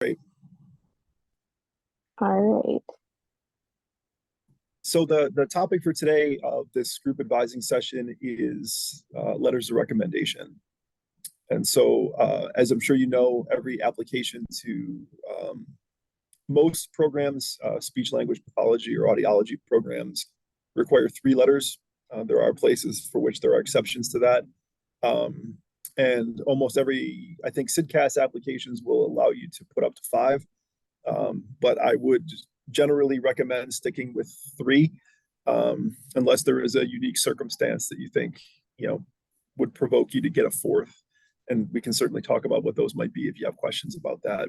Great. All right. So the topic for today of this group advising session is letters of recommendation. And so, as I'm sure you know, every application to most programs, speech language pathology or audiology programs, require 3 letters. There are places for which there are exceptions to that. And almost every, I think, SIDCAS applications will allow you to put up to 5. But I would generally recommend sticking with 3, unless there is a unique circumstance that you think, would provoke you to get a 4th. And we can certainly talk about what those might be if you have questions about that.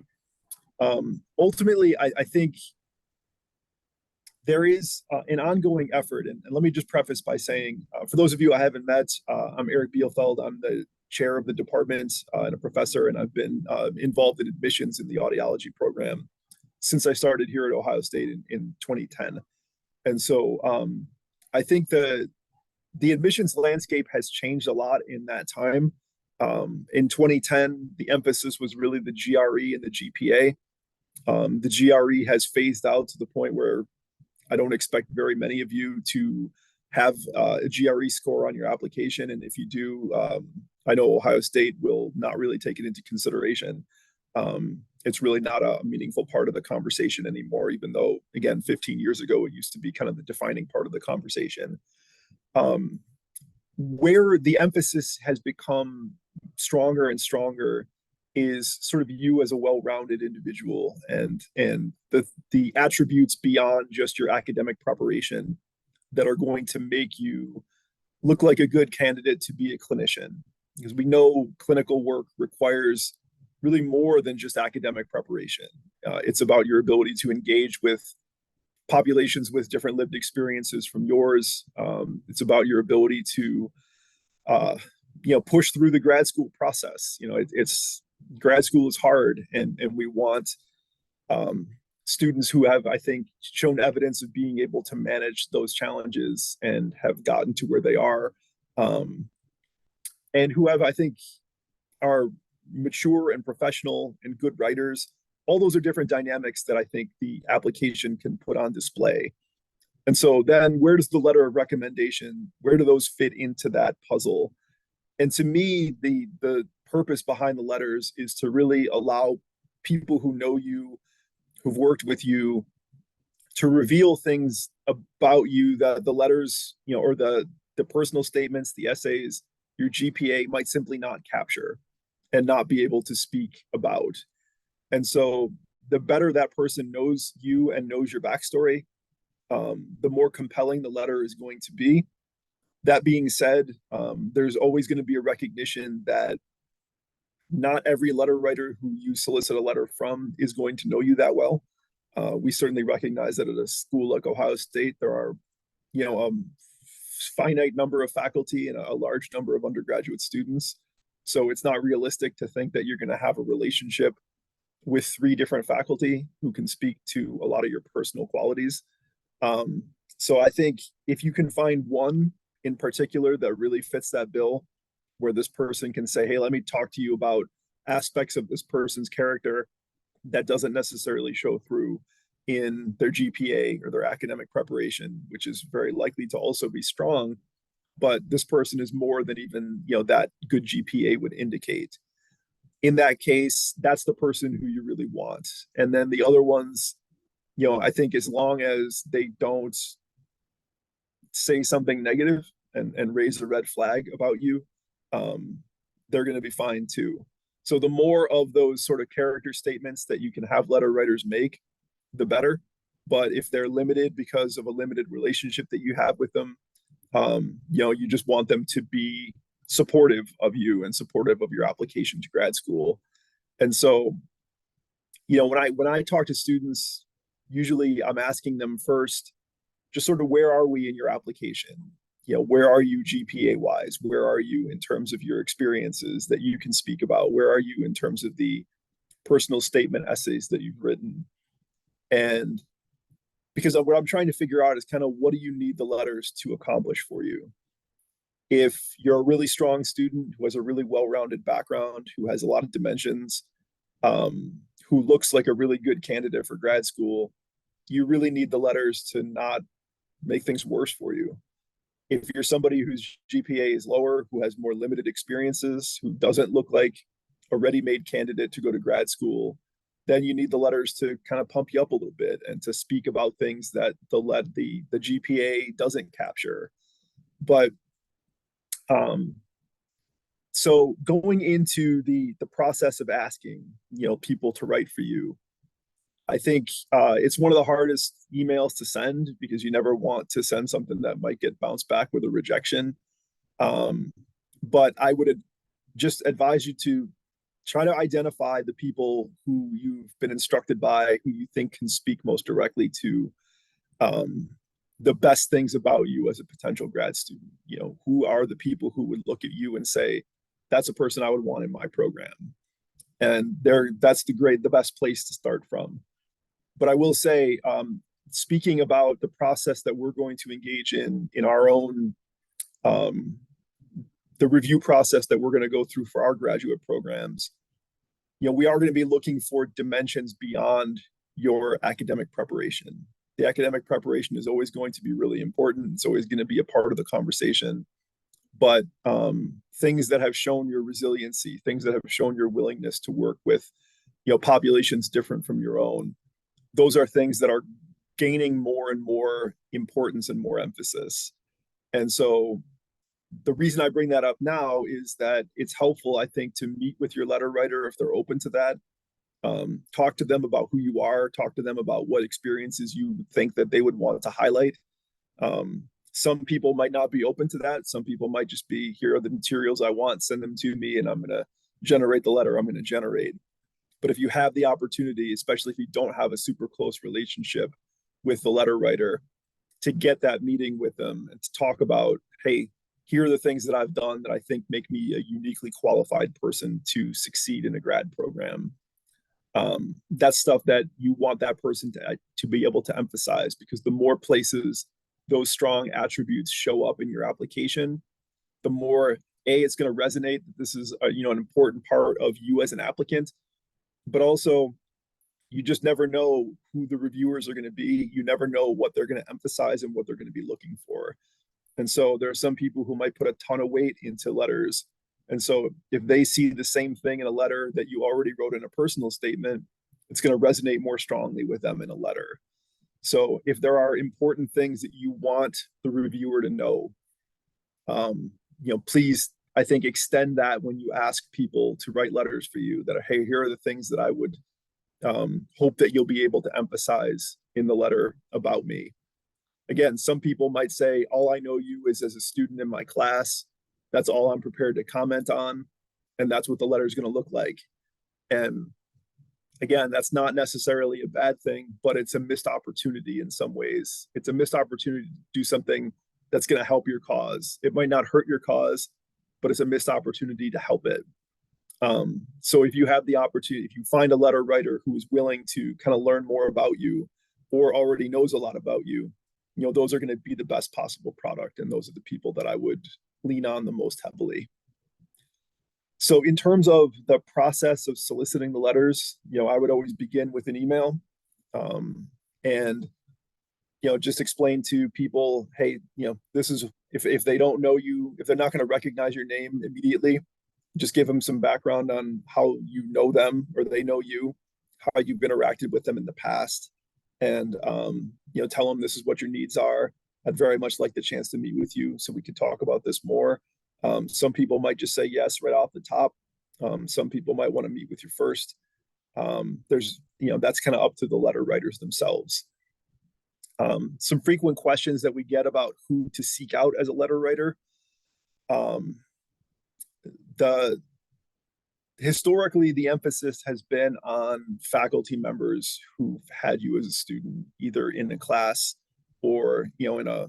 Ultimately, I think there is an ongoing effort. And let me just preface by saying, for those of you I haven't met, I'm Eric Bielfeld. I'm the chair of the department and a professor, and I've been involved in admissions in the audiology program since I started here at Ohio State in 2010. And so I think the admissions landscape has changed a lot in that time. In 2010, the emphasis was really the GRE and the GPA. The GRE has phased out to the point where I don't expect very many of you to have a GRE score on your application. And if you do, I know Ohio State will not really take it into consideration. It's really not a meaningful part of the conversation anymore, even though, again, 15 years ago, it used to be kind of the defining part of the conversation. Where the emphasis has become stronger and stronger is sort of you as a well-rounded individual and the attributes beyond just your academic preparation that are going to make you look like a good candidate to be a clinician. Because we know clinical work requires really more than just academic preparation. It's about your ability to engage with populations with different lived experiences from yours. It's about your ability to, push through the grad school process. It's grad school is hard, and we want students who have, I think, shown evidence of being able to manage those challenges and have gotten to where they are, and who have, I think, are mature and professional and good writers. All those are different dynamics that I think the application can put on display. And so then where does the letter of recommendation, where do those fit into that puzzle? And to me, the purpose behind the letters is to really allow people who know you, who've worked with you, to reveal things about you that the letters, or the personal statements, the essays, your GPA might simply not capture and not be able to speak about. And so the better that person knows you and knows your backstory, the more compelling the letter is going to be. That being said, there's always going to be a recognition that not every letter writer who you solicit a letter from is going to know you that well. We certainly recognize that at a school like Ohio State, there are, a finite number of faculty and a large number of undergraduate students. So it's not realistic to think that you're going to have a relationship with 3 different faculty who can speak to a lot of your personal qualities. So I think if you can find one in particular that really fits that bill, where this person can say, hey, let me talk to you about aspects of this person's character that doesn't necessarily show through in their GPA or their academic preparation, which is very likely to also be strong, but this person is more than even, that good GPA would indicate. In that case, that's the person who you really want. And then the other ones, I think as long as they don't say something negative and raise a red flag about you, they're going to be fine too. So the more of those sort of character statements that you can have letter writers make, the better. But if they're limited because of a limited relationship that you have with them, you just want them to be supportive of you and supportive of your application to grad school. And so, when I talk to students, usually I'm asking them first, just sort of where are we in your application? Where are you GPA wise? Where are you in terms of your experiences that you can speak about? Where are you in terms of the personal statement essays that you've written? And because what I'm trying to figure out is kind of what do you need the letters to accomplish for you? If you're a really strong student who has a really well-rounded background, who has a lot of dimensions, who looks like a really good candidate for grad school, you really need the letters to not make things worse for you. If you're somebody whose GPA is lower, who has more limited experiences, who doesn't look like a ready-made candidate to go to grad school, then you need the letters to kind of pump you up a little bit and to speak about things that the GPA doesn't capture. But so going into the process of asking, people to write for you, I think it's one of the hardest emails to send because you never want to send something that might get bounced back with a rejection. But I would just advise you to try to identify the people who you've been instructed by, who you think can speak most directly to the best things about you as a potential grad student. Who are the people who would look at you and say, that's a person I would want in my program. And that's the best place to start from. But I will say, speaking about the process that we're going to engage in our own, the review process that we're going to go through for our graduate programs, we are going to be looking for dimensions beyond your academic preparation. The academic preparation is always going to be really important. It's always going to be a part of the conversation. But things that have shown your resiliency, things that have shown your willingness to work with, populations different from your own, those are things that are gaining more and more importance and more emphasis. And so the reason I bring that up now is that it's helpful, I think, to meet with your letter writer if they're open to that. Talk to them about who you are, talk to them about what experiences you think that they would want to highlight. Some people might not be open to that. Some people might just be, here are the materials I want, send them to me, and I'm going to generate the letter I'm going to generate. But if you have the opportunity, especially if you don't have a super close relationship with the letter writer, to get that meeting with them and to talk about, hey, here are the things that I've done that I think make me a uniquely qualified person to succeed in a grad program. That's stuff that you want that person to be able to emphasize, because the more places those strong attributes show up in your application, the more it's going to resonate that this is an important part of you as an applicant. But also, you just never know who the reviewers are going to be. You never know what they're going to emphasize and what they're going to be looking for. And so there are some people who might put a ton of weight into letters. And so if they see the same thing in a letter that you already wrote in a personal statement, it's going to resonate more strongly with them in a letter. So if there are important things that you want the reviewer to know, please, I think, extend that when you ask people to write letters for you, that, hey, here are the things that I would hope that you'll be able to emphasize in the letter about me. Again, some people might say, all I know you is as a student in my class. That's all I'm prepared to comment on. And that's what the letter is going to look like. And again, that's not necessarily a bad thing, but it's a missed opportunity in some ways. It's a missed opportunity to do something that's going to help your cause. It might not hurt your cause, but it's a missed opportunity to help it. So if you have the opportunity, if you find a letter writer who is willing to kind of learn more about you or already knows a lot about you, those are going to be the best possible product. And those are the people that I would lean on the most heavily. So in terms of the process of soliciting the letters, I would always begin with an email, and just explain to people, hey, this is, if they don't know you, if they're not going to recognize your name immediately, just give them some background on how you know them or they know you, how you've interacted with them in the past, and tell them this is what your needs are. I'd very much like the chance to meet with you so we could talk about this more. Some people might just say yes right off the top. Some people might want to meet with you first. That's kind of up to the letter writers themselves. Some frequent questions that we get about who to seek out as a letter writer. Historically, the emphasis has been on faculty members who've had you as a student, either in a class or in a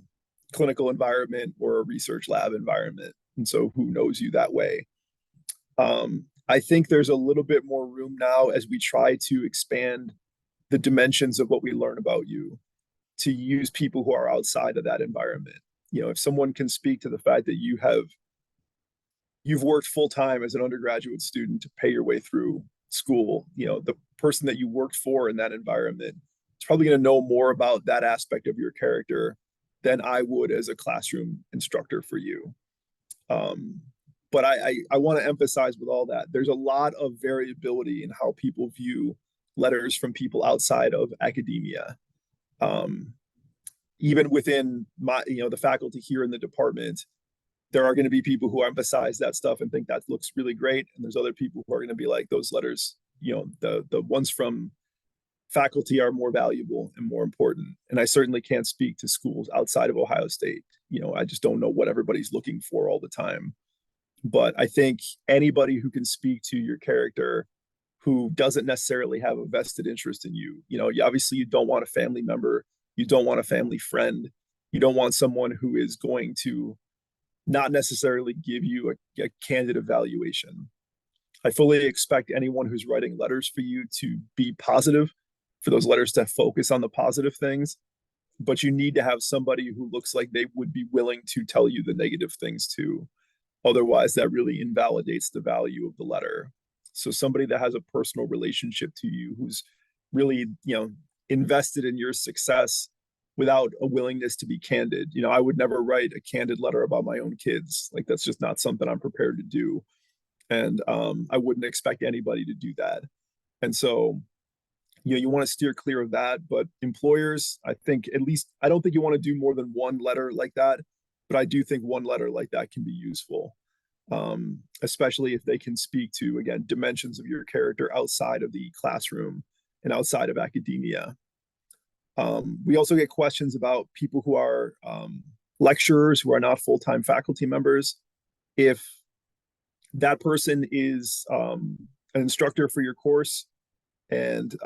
clinical environment or a research lab environment. And so who knows you that way. I think there's a little bit more room now as we try to expand the dimensions of what we learn about you to use people who are outside of that environment. If someone can speak to the fact that you've worked full time as an undergraduate student to pay your way through school, the person that you worked for in that environment is probably going to know more about that aspect of your character than I would as a classroom instructor for you. But I want to emphasize with all that, there's a lot of variability in how people view letters from people outside of academia. Even within my, the faculty here in the department, there are going to be people who emphasize that stuff and think that looks really great. And there's other people who are going to be like, those letters, the ones from faculty are more valuable and more important. And I certainly can't speak to schools outside of Ohio State. I just don't know what everybody's looking for all the time. But I think anybody who can speak to your character who doesn't necessarily have a vested interest in you, obviously you don't want a family member, you don't want a family friend, you don't want someone who is going to not necessarily give you a candid evaluation. I fully expect anyone who's writing letters for you to be positive, for those letters to focus on the positive things, but you need to have somebody who looks like they would be willing to tell you the negative things too. Otherwise, that really invalidates the value of the letter. So somebody that has a personal relationship to you, who's really, invested in your success without a willingness to be candid. I would never write a candid letter about my own kids. Like, that's just not something I'm prepared to do. And I wouldn't expect anybody to do that. And so, you want to steer clear of that. But employers, I think I don't think you want to do more than one letter like that. But I do think one letter like that can be useful, especially if they can speak to, again, dimensions of your character outside of the classroom and outside of academia. We also get questions about people who are lecturers who are not full-time faculty members. If that person is an instructor for your course, and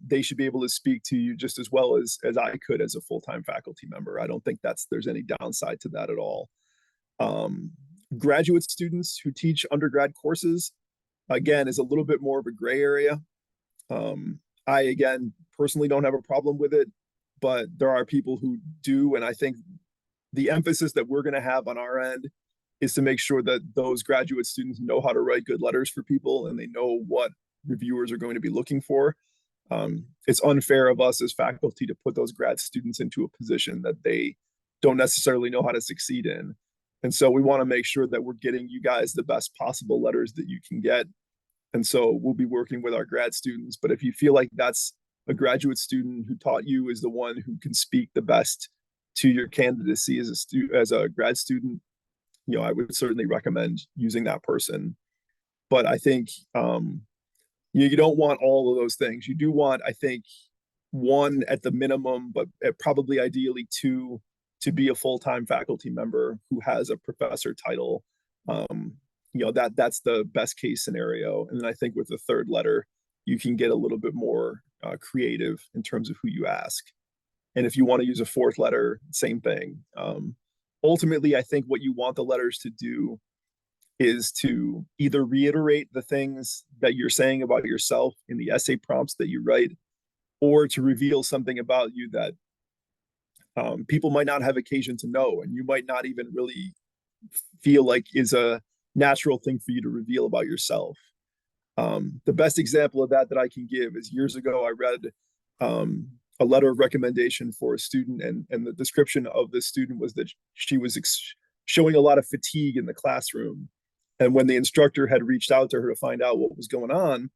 they should be able to speak to you just as well as I could as a full-time faculty member. I don't think there's any downside to that at all. Graduate students who teach undergrad courses, again, is a little bit more of a gray area. I, again, personally don't have a problem with it, but there are people who do, and I think the emphasis that we're going to have on our end is to make sure that those graduate students know how to write good letters for people and they know what reviewers are going to be looking for. It's unfair of us as faculty to put those grad students into a position that they don't necessarily know how to succeed in. And so we want to make sure that we're getting you guys the best possible letters that you can get. And so we'll be working with our grad students. But if you feel like that's a graduate student who taught you is the one who can speak the best to your candidacy as a grad student, I would certainly recommend using that person. But I think you don't want all of those things. You do want, I think, one at the minimum, but probably ideally two, to be a full-time faculty member who has a professor title. That's the best case scenario. And then I think with the third letter, you can get a little bit more creative in terms of who you ask. And if you want to use a fourth letter, same thing. Ultimately, I think what you want the letters to do is to either reiterate the things that you're saying about yourself in the essay prompts that you write, or to reveal something about you that people might not have occasion to know, and you might not even really feel like is a natural thing for you to reveal about yourself. The best example of that I can give is years ago, I read a letter of recommendation for a student, and the description of the student was that she was showing a lot of fatigue in the classroom. And when the instructor had reached out to her to find out what was going on,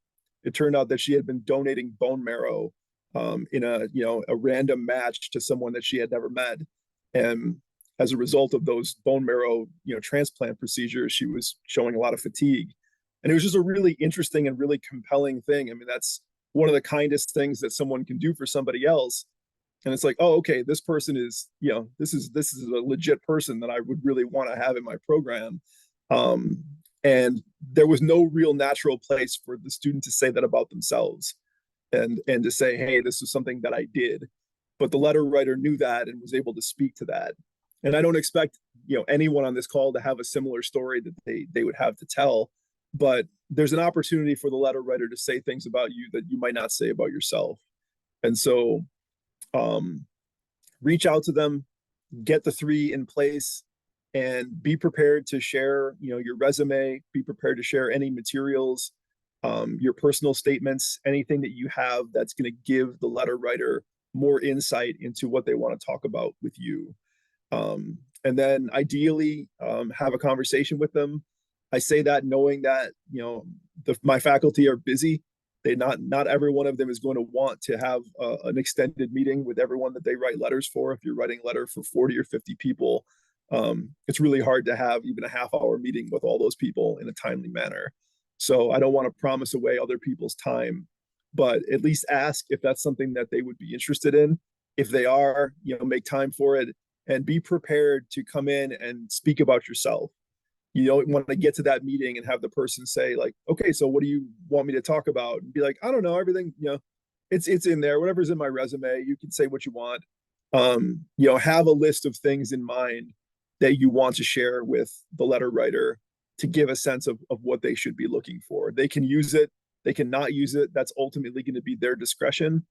it turned out that she had been donating bone marrow in a random match to someone that she had never met. And as a result of those bone marrow, transplant procedures, she was showing a lot of fatigue. And it was just a really interesting and really compelling thing. I mean, that's one of the kindest things that someone can do for somebody else. And it's like, oh, okay, this person is, this is a legit person that I would really want to have in my program. And there was no real natural place for the student to say that about themselves and to say, hey, this is something that I did. But the letter writer knew that and was able to speak to that. And I don't expect, anyone on this call to have a similar story that they would have to tell. But there's an opportunity for the letter writer to say things about you that you might not say about yourself. And so reach out to them, get the 3 in place, and be prepared to share, your resume, be prepared to share any materials your personal statements, anything that you have that's going to give the letter writer more insight into what they want to talk about with you. And then ideally have a conversation with them. I say that knowing that, my faculty are busy. Not every one of them is going to want to have an extended meeting with everyone that they write letters for. If you're writing a letter for 40 or 50 people, it's really hard to have even a half-hour meeting with all those people in a timely manner. So I don't want to promise away other people's time, but at least ask if that's something that they would be interested in. If they are, make time for it and be prepared to come in and speak about yourself. You don't want to get to that meeting and have the person say like, okay, so what do you want me to talk about? And be like, I don't know, everything, it's in there, whatever's in my resume, you can say what you want. Have a list of things in mind that you want to share with the letter writer to give a sense of what they should be looking for. They can use it, they can not use it. That's ultimately going to be their discretion,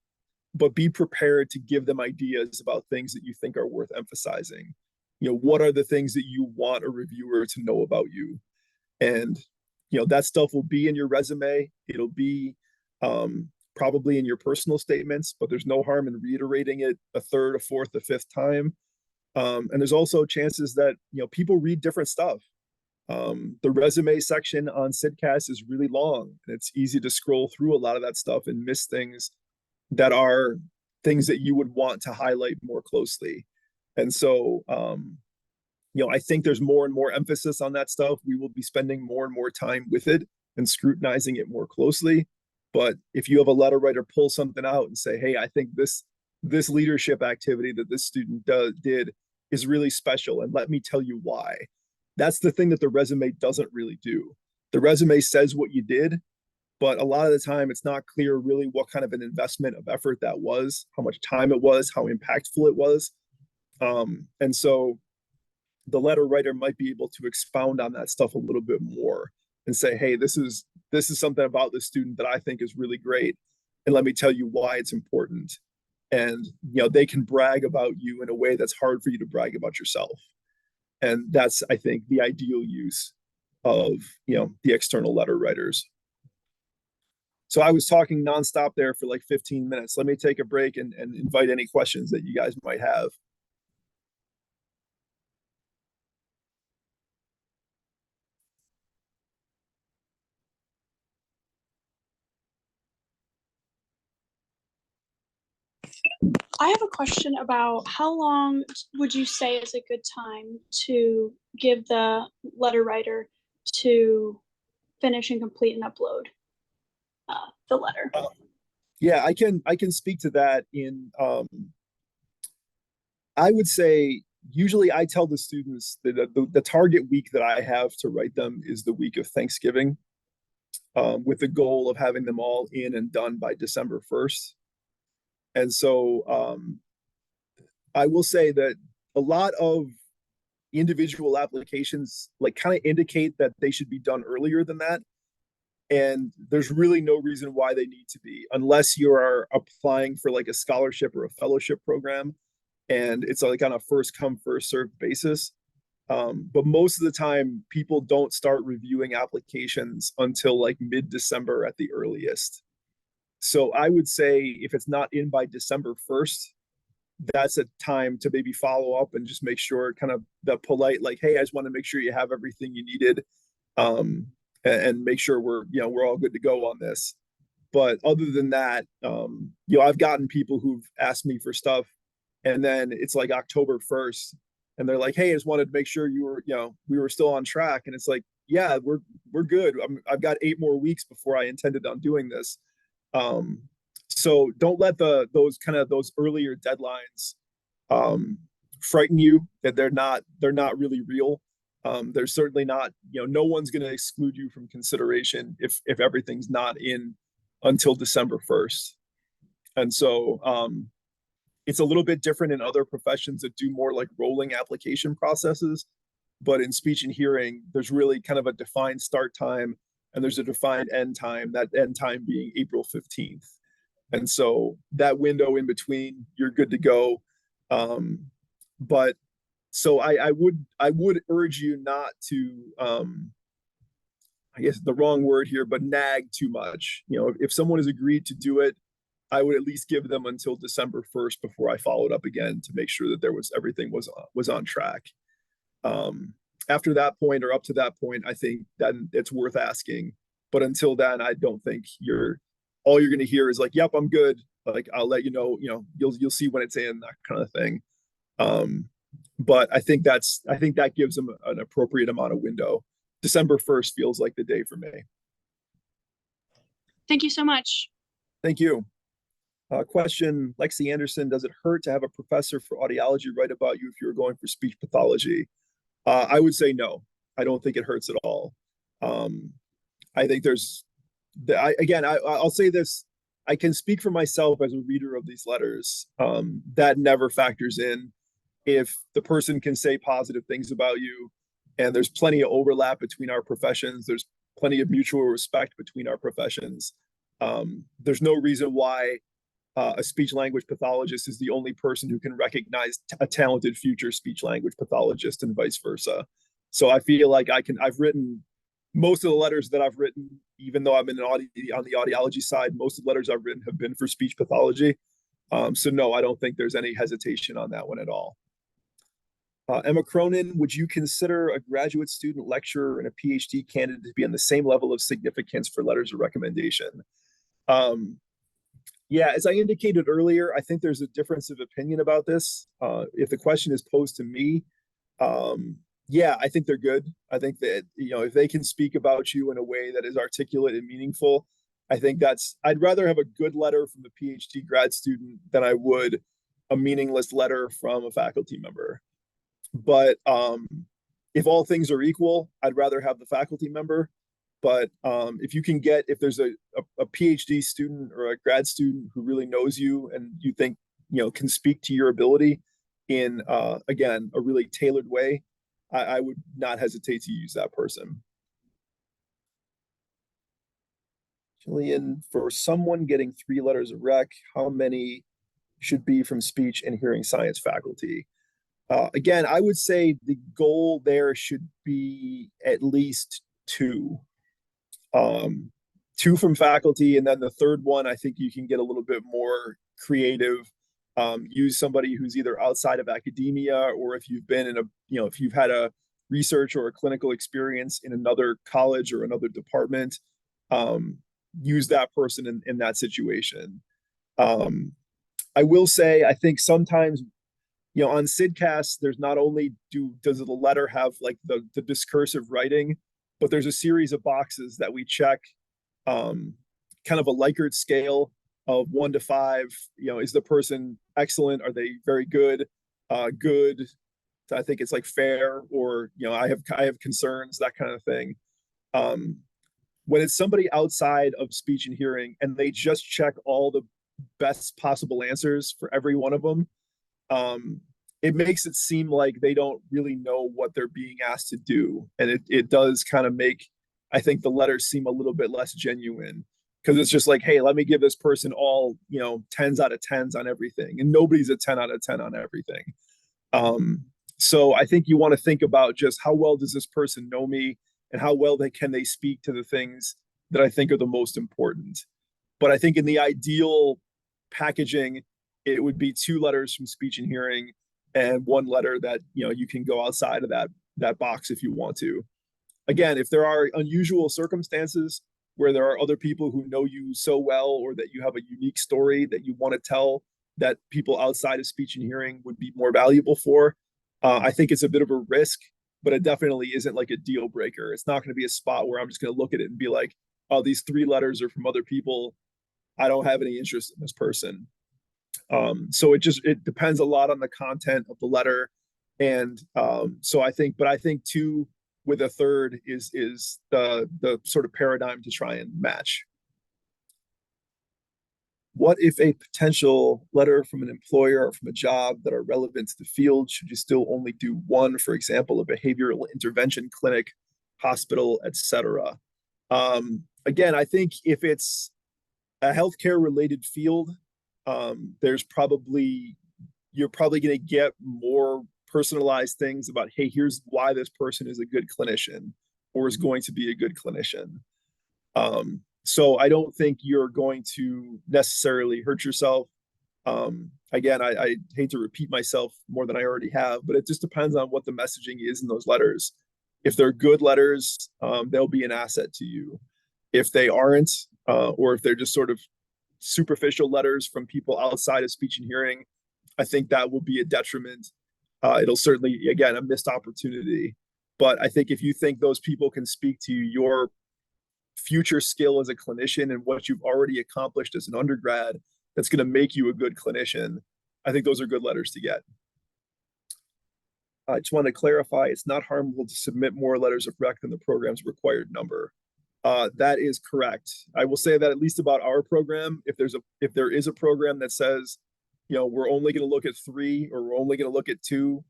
but be prepared to give them ideas about things that you think are worth emphasizing. What are the things that you want a reviewer to know about you? And, that stuff will be in your resume. It'll be probably in your personal statements, but there's no harm in reiterating it a third, a fourth, a fifth time. And there's also chances that, people read different stuff. The resume section on CIDCAS is really long, and it's easy to scroll through a lot of that stuff and miss things that are things that you would want to highlight more closely. And so, I think there's more and more emphasis on that stuff. We will be spending more and more time with it and scrutinizing it more closely. But if you have a letter writer pull something out and say, hey, I think this leadership activity that this student did is really special, and let me tell you why. That's the thing that the resume doesn't really do. The resume says what you did, but a lot of the time it's not clear really what kind of an investment of effort that was, how much time it was, how impactful it was. And so the letter writer might be able to expound on that stuff a little bit more and say, hey, this is something about this student that I think is really great, and let me tell you why it's important. And they can brag about you in a way that's hard for you to brag about yourself. And that's, I think, the ideal use of the external letter writers. So I was talking nonstop there for like 15 minutes. Let me take a break and invite any questions that you guys might have. I have a question about how long would you say is a good time to give the letter writer to finish and complete and upload the letter? Yeah, I can speak to that in I would say usually I tell the students that the target week that I have to write them is the week of Thanksgiving, with the goal of having them all in and done by December 1st. And so I will say that a lot of individual applications like kind of indicate that they should be done earlier than that. And there's really no reason why they need to be, unless you are applying for like a scholarship or a fellowship program, and it's like on a first come first served basis. But most of the time, people don't start reviewing applications until like mid-December at the earliest. So I would say if it's not in by December 1st, that's a time to maybe follow up and just make sure, kind of the polite, like, hey, I just want to make sure you have everything you needed, and make sure we're all good to go on this. But other than that, I've gotten people who've asked me for stuff, and then it's like October 1st, and they're like, hey, I just wanted to make sure we were still on track. And it's like, yeah, we're good. I've got 8 more weeks before I intended on doing this. So don't let those earlier deadlines frighten you, that they're not really real. They're certainly not, no one's going to exclude you from consideration if everything's not in until December 1st. And so it's a little bit different in other professions that do more like rolling application processes. But in speech and hearing, there's really kind of a defined start time, and there's a defined end time, that end time being April 15th. And so that window in between, you're good to go. But so I would urge you not to I guess the wrong word here, but nag too much. You know, if someone has agreed to do it, I would at least give them until December 1st before I followed up again to make sure that there was everything was on track. After that point or up to that point, I think that it's worth asking. But until then, I don't think all you're going to hear is like, "Yep, I'm good." Like I'll let you know. You know, you'll see when it's in, that kind of thing. But I think that gives them an appropriate amount of window. December 1st feels like the day for me. Thank you so much. Thank you. Question, Lexi Anderson, does it hurt to have a professor for audiology write about you if you're going for speech pathology? I would say no. I don't think it hurts at all. I think I'll say this. I can speak for myself as a reader of these letters. That never factors in. If the person can say positive things about you, and there's plenty of overlap between our professions, there's plenty of mutual respect between our professions. There's no reason why a speech language pathologist is the only person who can recognize a talented future speech language pathologist and vice versa. So I feel like I've written most of the letters that I've written, even though I'm on the audiology side, most of the letters I've written have been for speech pathology. So no, I don't think there's any hesitation on that one at all. Emma Cronin, would you consider a graduate student lecturer and a PhD candidate to be on the same level of significance for letters of recommendation? Yeah, as I indicated earlier, I think there's a difference of opinion about this. If the question is posed to me, yeah, I think they're good. I think that, you know, if they can speak about you in a way that is articulate and meaningful, I think I'd rather have a good letter from a PhD grad student than I would a meaningless letter from a faculty member. But if all things are equal, I'd rather have the faculty member. But if there's a PhD student or a grad student who really knows you and you think, you know, can speak to your ability in, again, a really tailored way, I would not hesitate to use that person. Jillian, for someone getting 3 letters of rec, how many should be from speech and hearing science faculty? Again, I would say the goal there should be at least 2. 2 from faculty, and then the third one, I think you can get a little bit more creative. Use somebody who's either outside of academia, or if you've been if you've had a research or a clinical experience in another college or another department, use that person in that situation. I will say, I think sometimes, you know, on Sidcast, there's not only does the letter have like the discursive writing, but there's a series of boxes that we check, kind of a Likert scale of 1 to 5. You know, is the person excellent? Are they very good? Good. I think it's like fair, or, you know, I have concerns, that kind of thing. When it's somebody outside of speech and hearing and they just check all the best possible answers for every one of them, it makes it seem like they don't really know what they're being asked to do. And it does kind of make, I think, the letters seem a little bit less genuine, because it's just like, hey, let me give this person all, you know, 10s out of 10s on everything. And nobody's a 10 out of 10 on everything. So I think you want to think about just how well does this person know me, and how well can they speak to the things that I think are the most important. But I think in the ideal packaging, it would be 2 letters from speech and hearing, and 1 letter that, you know, you can go outside of that box if you want to. Again, if there are unusual circumstances where there are other people who know you so well, or that you have a unique story that you want to tell that people outside of speech and hearing would be more valuable for, I think it's a bit of a risk, but it definitely isn't like a deal breaker. It's not going to be a spot where I'm just going to look at it and be like, oh, these 3 letters are from other people, I don't have any interest in this person. So it depends a lot on the content of the letter. And so I think 2 with a third is the sort of paradigm to try and match. What if a potential letter from an employer or from a job that are relevant to the field, should you still only do 1, for example, a behavioral intervention clinic, hospital, etc.? Again, I think if it's a healthcare related field, you're probably going to get more personalized things about, hey, here's why this person is a good clinician. or is going to be a good clinician. So I don't think you're going to necessarily hurt yourself. Again, I hate to repeat myself more than I already have, but it just depends on what the messaging is in those letters. If they're good letters, they'll be an asset to you. If they aren't, or if they're just sort of superficial letters from people outside of speech and hearing, I think that will be a detriment. It'll certainly, again, a missed opportunity. But I think if you think those people can speak to your future skill as a clinician and what you've already accomplished as an undergrad, that's going to make you a good clinician, I think those are good letters to get. I just want to clarify, it's not harmful to submit more letters of rec than the program's required number. That is correct. I will say that at least about our program, if there is a program that says, we're only going to look at 3 or we're only going to look at 2,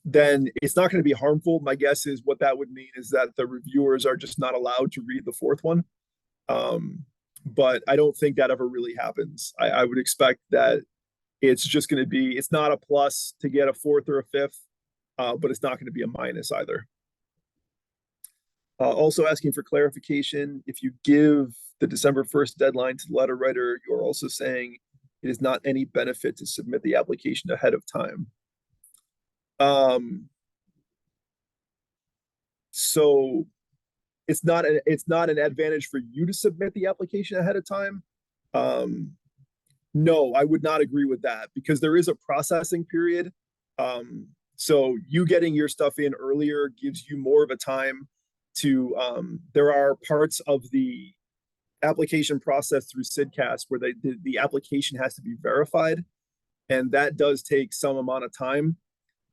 then it's not going to be harmful. My guess is what that would mean is that the reviewers are just not allowed to read the 4th one. But I don't think that ever really happens. I would expect that it's just going to be, it's not a plus to get a 4th or a 5th, but it's not going to be a minus either. Also asking for clarification, if you give the December 1st deadline to the letter writer, you're also saying it is not any benefit to submit the application ahead of time. So it's not an advantage for you to submit the application ahead of time. No, I would not agree with that because there is a processing period. So you getting your stuff in earlier gives you more of a time to, there are parts of the application process through CIDCAS where the application has to be verified. And that does take some amount of time,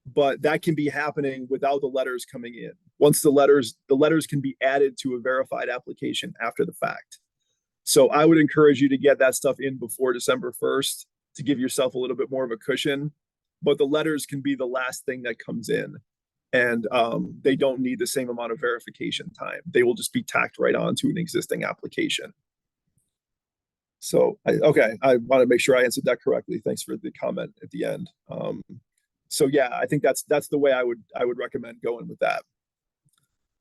but that can be happening without the letters coming in. Once the letters can be added to a verified application after the fact. So I would encourage you to get that stuff in before December 1st to give yourself a little bit more of a cushion, but the letters can be the last thing that comes in. And they don't need the same amount of verification time. They will just be tacked right onto an existing application. So, okay, I want to make sure I answered that correctly. Thanks for the comment at the end. So yeah, I think that's the way I would recommend going with that.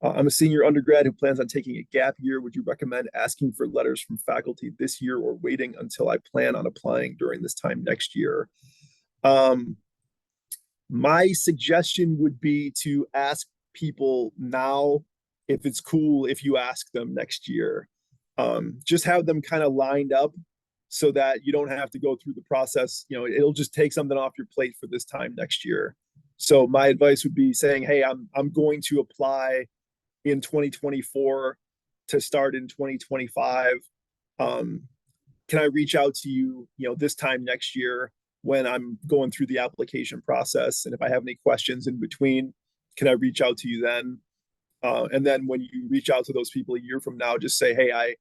I'm a senior undergrad who plans on taking a gap year. Would you recommend asking for letters from faculty this year or waiting until I plan on applying during this time next year? My suggestion would be to ask people now if it's cool if you ask them next year. Just have them kind of lined up so that you don't have to go through the process. It'll just take something off your plate for this time next year. So my advice would be saying, hey, I'm going to apply in 2024 to start in 2025. Can I reach out to you, this time next year when I'm going through the application process? And if I have any questions in between, can I reach out to you then? And then when you reach out to those people a year from now, just say, hey, I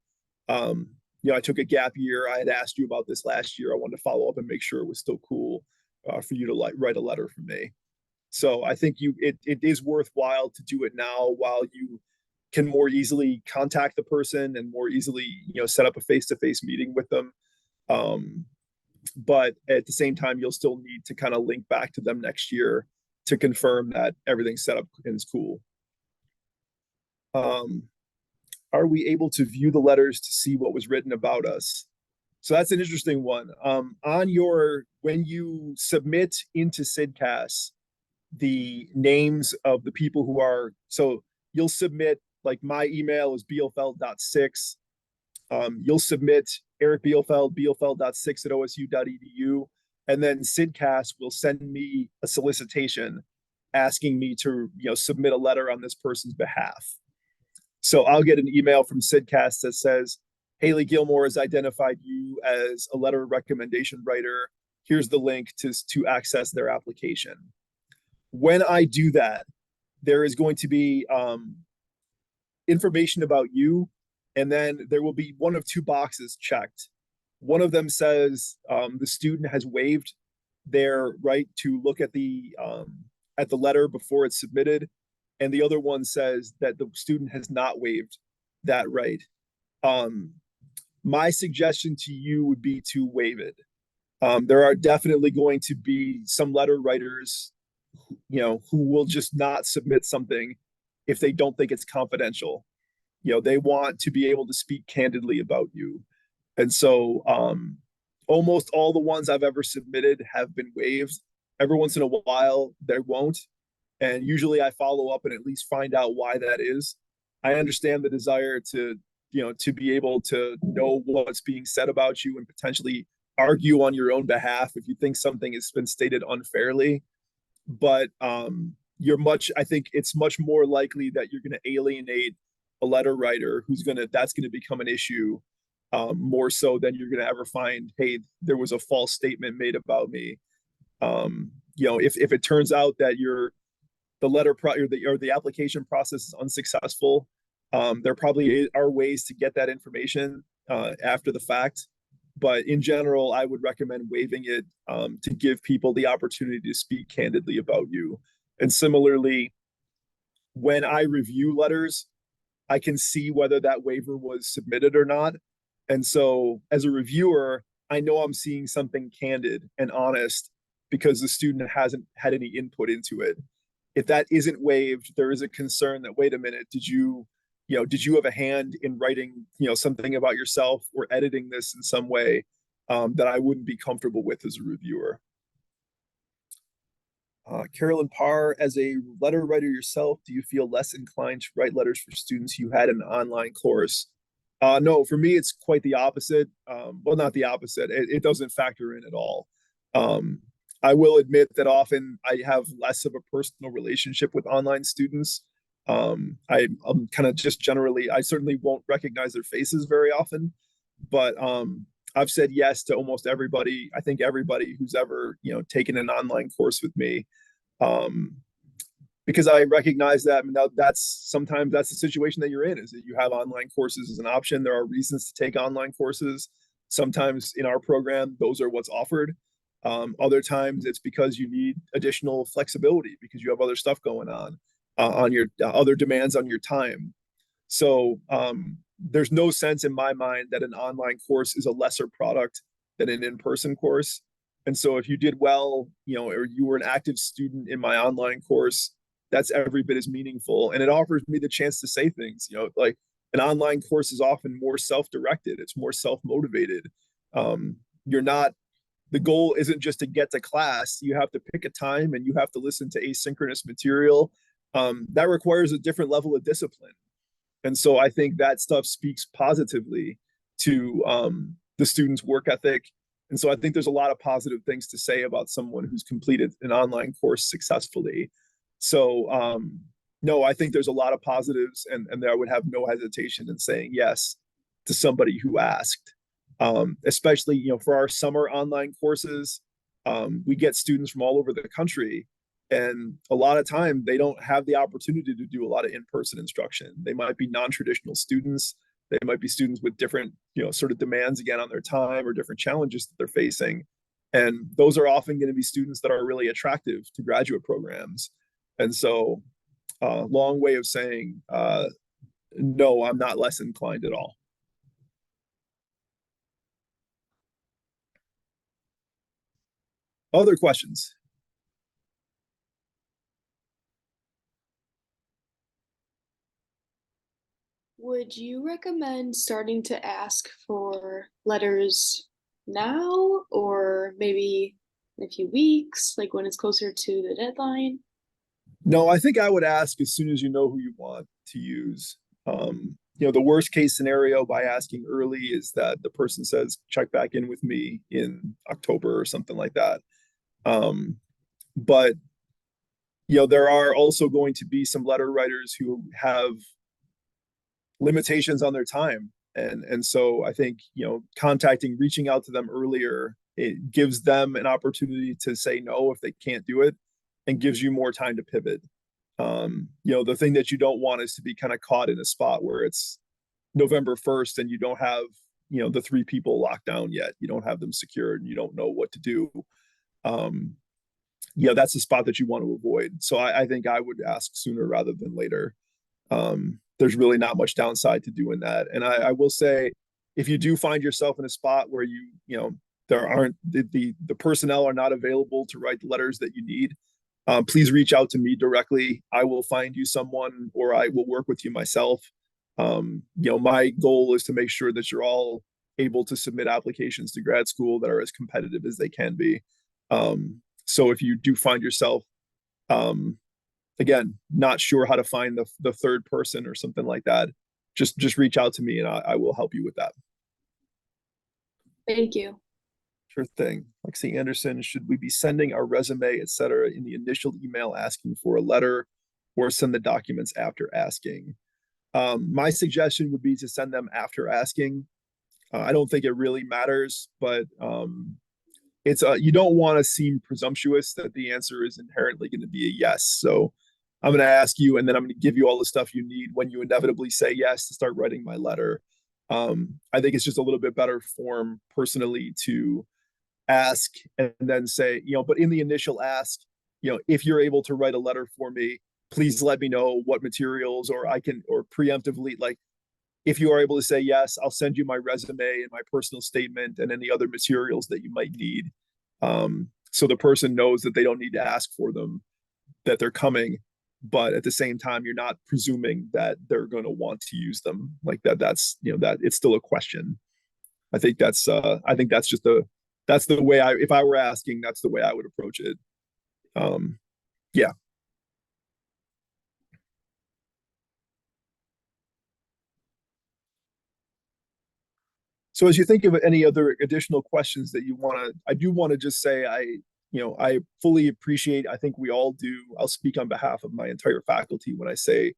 took a gap year. I had asked you about this last year. I wanted to follow up and make sure it was still cool for you to write a letter for me. So I think it is worthwhile to do it now while you can more easily contact the person and more easily, set up a face-to-face meeting with them. But at the same time, you'll still need to kind of link back to them next year to confirm that everything's set up and is cool. Are we able to view the letters to see what was written about us? So that's an interesting one. When you submit into CIDCAS, the names of the people who are, so you'll submit, like my email is bielfeld.6. You'll submit Eric Bielfeld, bielfeld.6@osu.edu. And then CIDCAS will send me a solicitation asking me to, submit a letter on this person's behalf. So I'll get an email from CIDCAS that says, Haley Gilmore has identified you as a letter of recommendation writer. Here's the link to access their application. When I do that, there is going to be information about you, and then there will be one of 2 boxes checked. One of them says the student has waived their right to look at the letter before it's submitted, and the other one says that the student has not waived that right. My suggestion to you would be to waive it. There are definitely going to be some letter writers, who will just not submit something if they don't think it's confidential. They want to be able to speak candidly about you. And so almost all the ones I've ever submitted have been waived. Every once in a while, they won't. And usually I follow up and at least find out why that is. I understand the desire to be able to know what's being said about you and potentially argue on your own behalf if you think something has been stated unfairly. But I think it's much more likely that you're going to alienate a letter writer that's going to become an issue, more so than you're going to ever find, hey, there was a false statement made about me. If it turns out that the application process is unsuccessful, there probably are ways to get that information after the fact. But in general, I would recommend waiving it to give people the opportunity to speak candidly about you. And similarly, when I review letters, I can see whether that waiver was submitted or not. And so as a reviewer, I know I'm seeing something candid and honest because the student hasn't had any input into it. If that isn't waived, there is a concern that, wait a minute, did you have a hand in writing, something about yourself or editing this in some way that I wouldn't be comfortable with as a reviewer? Carolyn Parr, as a letter writer yourself, do you feel less inclined to write letters for students who had an online course? No, for me, it's quite the opposite. Well, not the opposite. It doesn't factor in at all. I will admit that often I have less of a personal relationship with online students. I'm kind of just generally, I certainly won't recognize their faces very often, but I've said yes to almost everybody. I think everybody who's ever, taken an online course with me, because I recognize that, sometimes that's the situation that you're in, is that you have online courses as an option. There are reasons to take online courses. Sometimes in our program, those are what's offered. Other times it's because you need additional flexibility because you have other stuff going on your other demands on your time. So there's no sense in my mind that an online course is a lesser product than an in-person course. And so if you did well, or you were an active student in my online course, that's every bit as meaningful. And it offers me the chance to say things, like an online course is often more self-directed. It's more self-motivated. The goal isn't just to get to class. You have to pick a time and you have to listen to asynchronous material. That requires a different level of discipline. And so I think that stuff speaks positively to the student's work ethic. And so I think there's a lot of positive things to say about someone who's completed an online course successfully. So no, I think there's a lot of positives, and I would have no hesitation in saying yes to somebody who asked. Especially, for our summer online courses, we get students from all over the country. And a lot of time they don't have the opportunity to do a lot of in-person instruction. They might be non-traditional students. They might be students with different, sort of demands again on their time or different challenges that they're facing. And those are often going to be students that are really attractive to graduate programs. And so long way of saying, no, I'm not less inclined at all. Other questions? Would you recommend starting to ask for letters now or maybe in a few weeks, like when it's closer to the deadline? No, I think I would ask as soon as you know who you want to use. The worst case scenario by asking early is that the person says, check back in with me in October or something like that. But there are also going to be some letter writers who have limitations on their time. And so I think, reaching out to them earlier, it gives them an opportunity to say no if they can't do it and gives you more time to pivot. The thing that you don't want is to be kind of caught in a spot where it's November 1st and you don't have, the 3 people locked down yet. You don't have them secured and you don't know what to do. That's a spot that you want to avoid. So I think I would ask sooner rather than later. There's really not much downside to doing that. And I will say, if you do find yourself in a spot where there aren't the personnel are not available to write the letters that you need, please reach out to me directly. I will find you someone, or I will work with you myself. My goal is to make sure that you're all able to submit applications to grad school that are as competitive as they can be. So if you do find yourself, again, not sure how to find the third person or something like that, just reach out to me and I will help you with that. Thank you. Sure thing. Lexi Anderson, should we be sending our resume, et cetera, in the initial email asking for a letter, or send the documents after asking? My suggestion would be to send them after asking. I don't think it really matters, but it's you don't want to seem presumptuous that the answer is inherently going to be a yes. So I'm going to ask you, and then I'm going to give you all the stuff you need when you inevitably say yes to start writing my letter. I think it's just a little bit better form personally to ask and then say, but in the initial ask, if you're able to write a letter for me, please let me know what materials, or preemptively, like, if you are able to say yes, I'll send you my resume and my personal statement and any other materials that you might need. So the person knows that they don't need to ask for them, that they're coming, but at the same time, you're not presuming that they're going to want to use them like that. That's, that it's still a question. I think that's just that's the way if I were asking, that's the way I would approach it. Yeah. So as you think of any other additional questions that you I do want to just say, I fully appreciate, I think we all do, I'll speak on behalf of my entire faculty when I say,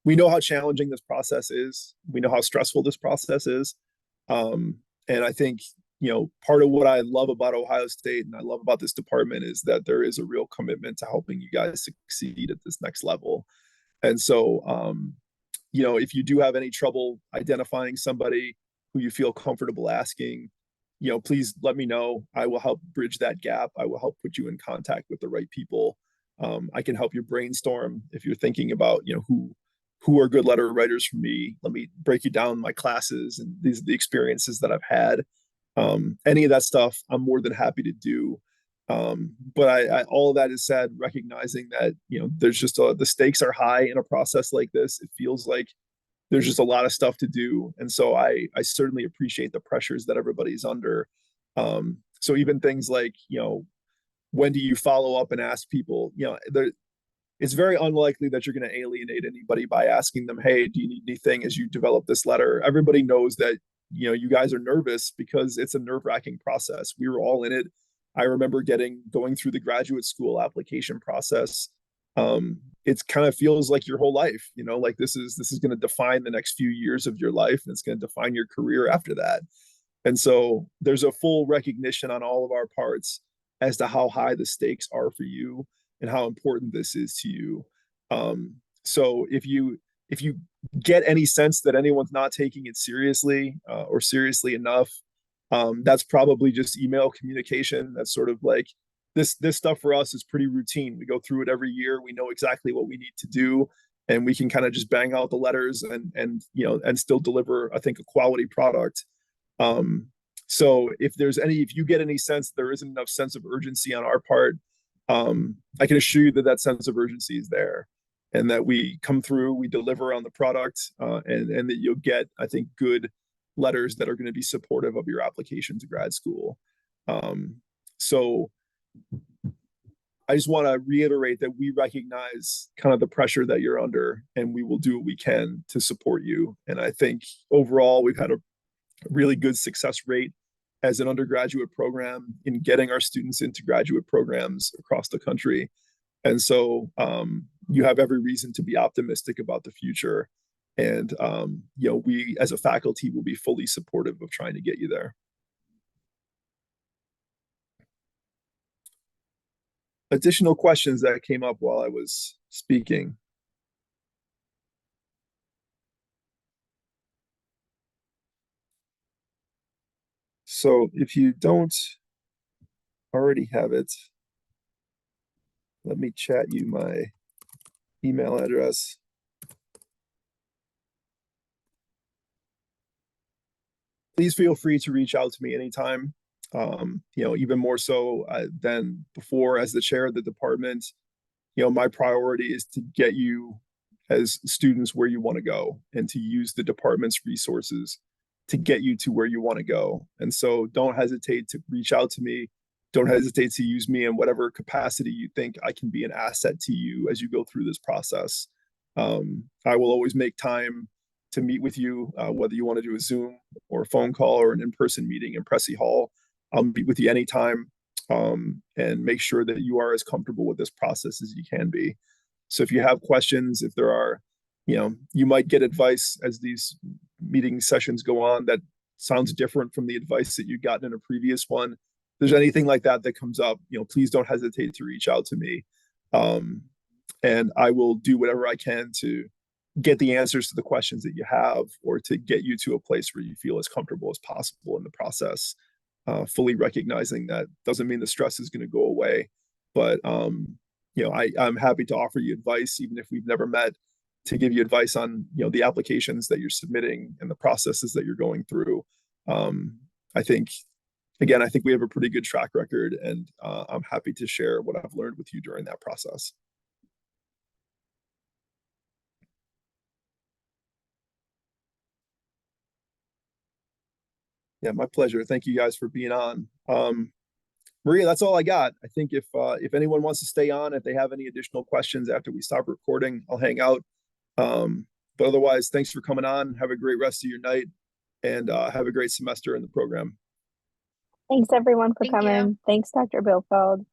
we know how challenging this process is. We know how stressful this process is. And I think, part of what I love about Ohio State and I love about this department is that there is a real commitment to helping you guys succeed at this next level. And so, if you do have any trouble identifying somebody who you feel comfortable asking, please let me know. I will help bridge that gap. I will help put you in contact with the right people. I can help you brainstorm if you're thinking about, who are good letter writers for me. Let me break you down my classes and these are the experiences that I've had. Any of that stuff, I'm more than happy to do. But all of that is said, recognizing that, there's just the stakes are high in a process like this. It feels like there's just a lot of stuff to do. And so I certainly appreciate the pressures that everybody's under. So even things like, when do you follow up and ask people, it's very unlikely that you're going to alienate anybody by asking them, hey, do you need anything as you develop this letter? Everybody knows that, you guys are nervous because it's a nerve-wracking process. We were all in it. I remember going through the graduate school application process. It kind of feels like your whole life, like this is going to define the next few years of your life, and it's going to define your career after that. And so there's a full recognition on all of our parts as to how high the stakes are for you and how important this is to you. So if you get any sense that anyone's not taking it seriously or seriously enough, that's probably just email communication. That's sort of like this stuff for us is pretty routine. We go through it every year. We know exactly what we need to do, and we can kind of just bang out the letters and still deliver, I think, a quality product. So if you get any sense there isn't enough sense of urgency on our part, I can assure you that sense of urgency is there, and that we come through, we deliver on the product, and that you'll get, I think, good letters that are going to be supportive of your application to grad school. So I just want to reiterate that we recognize kind of the pressure that you're under, and we will do what we can to support you. And I think overall, we've had a really good success rate as an undergraduate program in getting our students into graduate programs across the country. And so you have every reason to be optimistic about the future. And, we as a faculty will be fully supportive of trying to get you there. Additional questions that came up while I was speaking. So if you don't already have it, let me chat you my email address. Please feel free to reach out to me anytime. Even more so than before as the chair of the department. My priority is to get you as students where you want to go and to use the department's resources to get you to where you want to go. And so don't hesitate to reach out to me. Don't hesitate to use me in whatever capacity you think I can be an asset to you as you go through this process. I will always make time to meet with you, whether you want to do a Zoom or a phone call or an in-person meeting in Pressey Hall. I'll meet with you anytime and make sure that you are as comfortable with this process as you can be. So if you have questions, if there are, you might get advice as these meeting sessions go on that sounds different from the advice that you've gotten in a previous one. If there's anything like that that comes up, please don't hesitate to reach out to me. And I will do whatever I can to get the answers to the questions that you have, or to get you to a place where you feel as comfortable as possible in the process, fully recognizing that doesn't mean the stress is going to go away. But, I'm happy to offer you advice, even if we've never met, to give you advice on, the applications that you're submitting and the processes that you're going through. I think we have a pretty good track record, and I'm happy to share what I've learned with you during that process. Yeah, my pleasure. Thank you guys for being on. Maria, that's all I got. I think if anyone wants to stay on, if they have any additional questions after we stop recording, I'll hang out. But otherwise, thanks for coming on. Have a great rest of your night, and have a great semester in the program. Thanks everyone for coming. Thanks, Dr. Bilfeld.